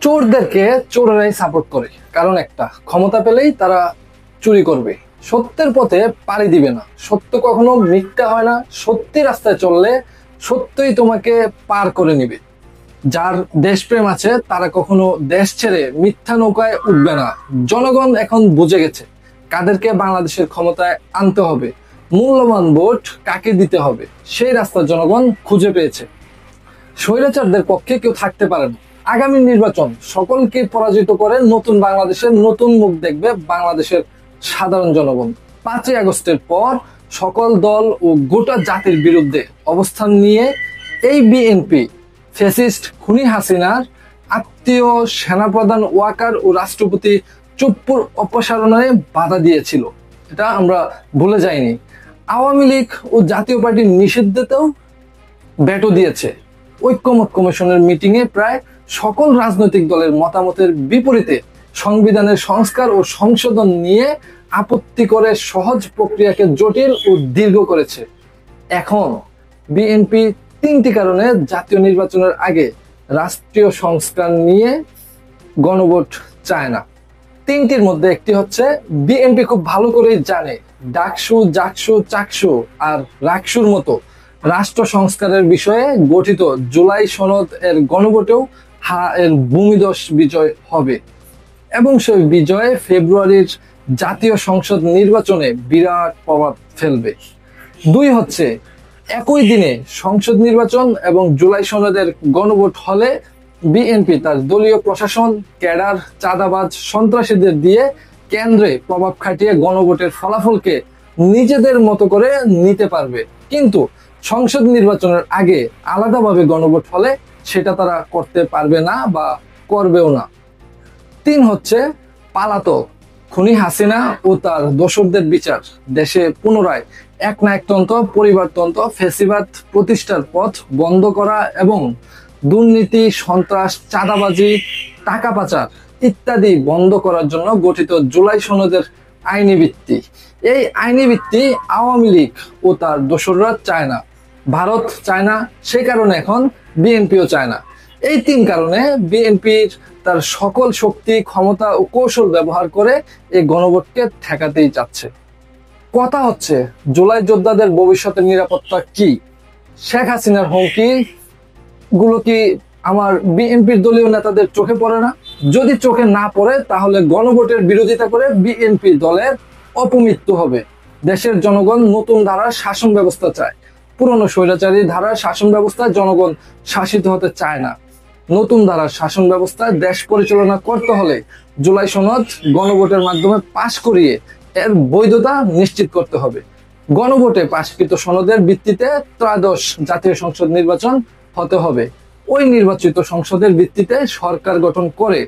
চোরদেরকে চোরেরাই support করে, কারণ একটা, ক্ষমতা পেলেই তারা চুরি করবে, সত্যের পথে পাড়ি দিবে না। সত্য কখনো মিথ্যা হয় না, সত্যি রাস্তায় চললে সত্যই তোমাকে পার করে নিবে। যার দেশপ্রেম আছে তারা কখনো দেশ ছেড়ে মিথ্যা নৌকায় উঠবে না। জনগণ এখন বুঝে গেছে কাদেরকে বাংলাদেশের ক্ষমতায় আনতে হবে, মূল্যবান ভোট কাকে দিতে হবে, সেই রাস্তা জনগণ খুঁজে পেয়েছে। স্বৈরাচারদের পক্ষে কেউ থাকতে পারে না। আগামী নির্বাচন সকলকে পরাজিত করে নতুন বাংলাদেশের নতুন মুখ দেখবে বাংলাদেশের সাধারণ জনগণ। 5ই আগস্টের পর সকল দল ও গোটা জাতির বিরুদ্ধে অবস্থান নিয়ে এই বিএনপি ফ্যাসিস্ট খুনি হাসিনার আত্মীয় সেনাপ্রধান ওয়াকার ও রাষ্ট্রপতি চুপ্পুর অপসারণে বাধা দিয়েছিল, এটা আমরা ভুলে যাইনি। আওয়ামী লীগ ও জাতীয় পার্টির নিষিদ্ধতেও ভেটো দিয়েছে। ঐক্যমত কমিশনের মিটিংয়ে প্রায় সকল রাজনৈতিক দলের মতামতের বিপরীতে সংবিধানের সংস্কার ও সংশোধন নিয়ে আপত্তি করে সহজ প্রক্রিয়াকে জটিল ও দীর্ঘ করেছে। এখন বিএনপি 3টি কারণে জাতীয় নির্বাচনের আগে রাষ্ট্রীয় সংস্কার নিয়ে গণভোট চায় না। 3টির মধ্যে একটি হচ্ছে, বিএনপি খুব ভালো করেই জানে ডাকসু, জাকসু, চাকসু আর রাকসুর মতো রাষ্ট্র সংস্কারের বিষয়ে গঠিত জুলাই সনদ এর গণভোটেও এর ভূমিদস্য বিজয় হবে এবং সেই বিজয়ে ফেব্রুয়ারির জাতীয় সংসদ নির্বাচনে বিরাট প্রভাব ফেলবে। 2 হচ্ছে, একই দিনে সংসদ নির্বাচন এবং জুলাই সনদের গণভোট হলে বিএনপি তার দলীয় প্রশাসন, ক্যাডার, চাঁদাবাজ, সন্ত্রাসীদের দিয়ে কেন্দ্রে প্রভাব খাটিয়ে গণভোটের ফলাফলকে নিজেদের মতো করে নিতে পারবে। কিন্তু সংসদ নির্বাচনের আগে আলাদাভাবে গণভোট হলে সেটা তারা করতে পারবে না বা করবেও না। 3 হচ্ছে, পালাতক খুনি হাসিনা ও তার দোসরদের বিচার, দেশে পুনরায় একনায়কতন্ত্র, পরিবারতন্ত্র, ফ্যাসিবাদ প্রতিষ্ঠার পথ বন্ধ করা এবং দুর্নীতি, সন্ত্রাস, চাঁদাবাজি, টাকা পাচার ইত্যাদি বন্ধ করার জন্য গঠিত জুলাই সনদের আইনি ভিত্তি। এই আইনি ভিত্তি আওয়ামী লীগ ও তার দোসররা চায় না, ভারত চায় না, সেই কারণে এখন বিএনপিও চায় না। এই 3 কারণে বিএনপির তার সকল শক্তি, ক্ষমতা ও কৌশল ব্যবহার করে এই গণভোটকে ঠেকাতেই চাচ্ছে। কথা হচ্ছে, জুলাই যোদ্ধাদের ভবিষ্যতের নিরাপত্তা কি? শেখ হাসিনার হুমকি গুলো কি আমার বিএনপির দলীয় নেতাদের চোখে পড়ে না? যদি চোখে না পড়ে তাহলে গণভোটের বিরোধিতা করে বিএনপি দলের অপমৃত্যু হবে। দেশের জনগণ নতুন ধারার শাসন ব্যবস্থা চায়। পুরনো স্বৈরাচারী ধারার শাসন ব্যবস্থায় জনগণ শাসিত হতে চায় না। নতুন ধারার শাসন ব্যবস্থায় দেশ পরিচালনা করতে হলে জুলাই সনদ গণভোটের মাধ্যমে পাশ করিয়ে এর বৈধতা নিশ্চিত করতে হবে। গণভোটে পাশকৃত সনদের ভিত্তিতে ত্রয়োদশ জাতীয় সংসদ নির্বাচন হতে হবে। ওই নির্বাচিত সংসদের ভিত্তিতে সরকার গঠন করে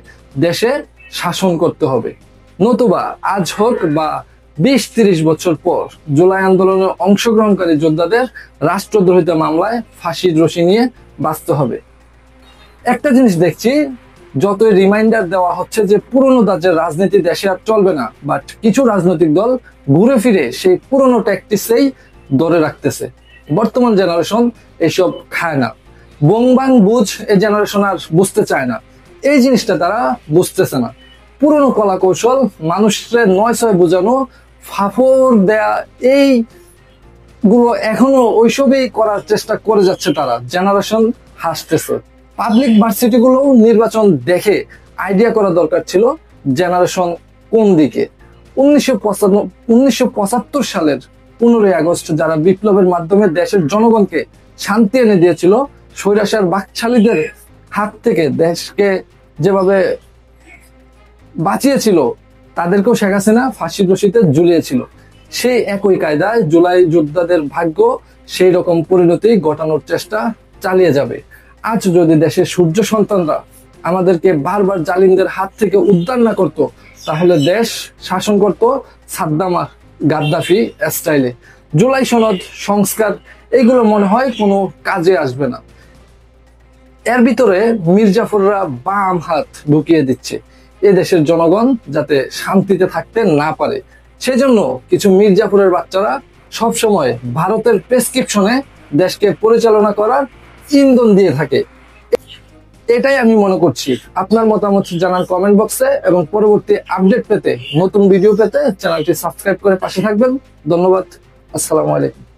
দেশে শাসন করতে হবে। নতুবা আজ হোক বা 20-30 বছর পর জুলাই আন্দোলনে অংশগ্রহণকারী যোদ্ধাদের রাষ্ট্রদ্রোহিতা মামলায় ফাঁসির রশি নিয়ে বাঁচতে হবে। একটা জিনিস দেখছি, যতই রিমাইন্ডার দেওয়া হচ্ছে যে পুরনো ধাঁচের রাজনীতি দেশে আর চলবে না, বাট কিছু রাজনৈতিক দল ঘুরে ফিরে সেই পুরনো ট্যাকটিক্সেই ধরে রাখতেছে। বর্তমান জেনারেশন এসব খায় না। বংবাং বুঝ এই জেনারেশন আর বুঝতে চায় না। এই জিনিসটা তারা বুঝতেছে না। পুরনো কলা কৌশল, মানুষের 9-6 বোঝানো, ফাফর দেয়া, এই গুলো এখনো ওইসবই করার চেষ্টা করে যাচ্ছে তারা। জেনারেশন হাসতেছে। পাবলিক ভার্সিটি গুলো নির্বাচন দেখে আইডিয়া করা দরকার ছিল জেনারেশন কোন দিকে। 1975 সালের 15ই আগস্ট যারা বিপ্লবের মাধ্যমে দেশের জনগণকে শান্তি এনে দিয়েছিল, স্বৈরাচার বাকশালীদের হাত থেকে দেশকে যেভাবে বাঁচিয়েছিল, তাদেরকেও শেখ হাসিনা ফাঁসির রশিতে ঝুলিয়েছিল। সেই একই কায়দায় জুলাই যোদ্ধাদের ভাগ্য সেই রকম পরিণতি ঘটানোর চেষ্টা চালিয়ে যাবে। আজ যদি দেশের সূর্য সন্তানরা আমাদেরকে বারবার জালিমদের হাত থেকে উদ্ধার না করতো, তাহলে দেশ শাসন করত সাদ্দাম গাদ্দাফি স্টাইলে। জুলাই সনদ, সংস্কার এগুলো মনে হয় কোনো কাজে আসবে না। এর ভিতরে মির্জাফররা বাম হাত ঢুকিয়ে দিচ্ছে এ দেশের জনগণ যাতে শান্তিতে থাকতে না পারে। সেজন্য কিছু মির্জাফরের বাচ্চারা সবসময় ভারতের প্রেসক্রিপশনে দেশকে পরিচালনা করার ইন্ধন দিয়ে থাকে। এটাই আমি মনে করছি। আপনার মতামত জানান কমেন্ট বক্সে, এবং পরবর্তী আপডেট পেতে, নতুন ভিডিও পেতে চ্যানেলটি সাবস্ক্রাইব করে পাশে থাকবেন। ধন্যবাদ। আসসালামু আলাইকুম।